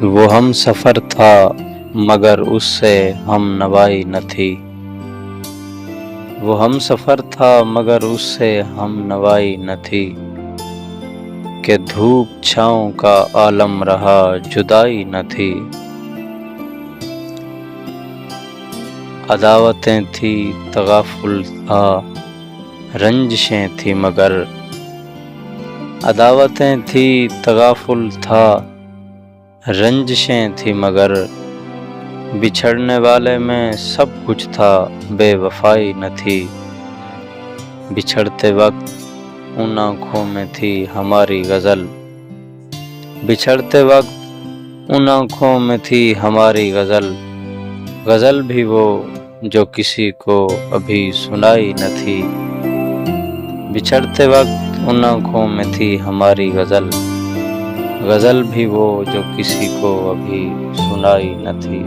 وہ ہم سفر تھا مگر اس سے ہم نوائی نہ تھی، وہ ہم سفر تھا مگر اس سے ہم نوائی نہ تھی، کہ دھوپ چھاؤں کا عالم رہا جدائی نہ تھی۔ عداوتیں تھی تغافل تھا رنجشیں تھی مگر، عداوتیں تھی تغافل تھا رنجشیں تھی مگر، بچھڑنے والے میں سب کچھ تھا بے وفائی نہ تھی، بچھڑتے وقت ان آنکھوں میں تھی ہماری غزل، بچھڑتے وقت ان آنکھوں میں تھی ہماری غزل، غزل بھی وہ جو کسی کو ابھی سنائی نہ تھی، بچھڑتے وقت ان آنکھوں میں تھی ہماری غزل، غزل بھی وہ جو کسی کو ابھی سنائی نہ تھی۔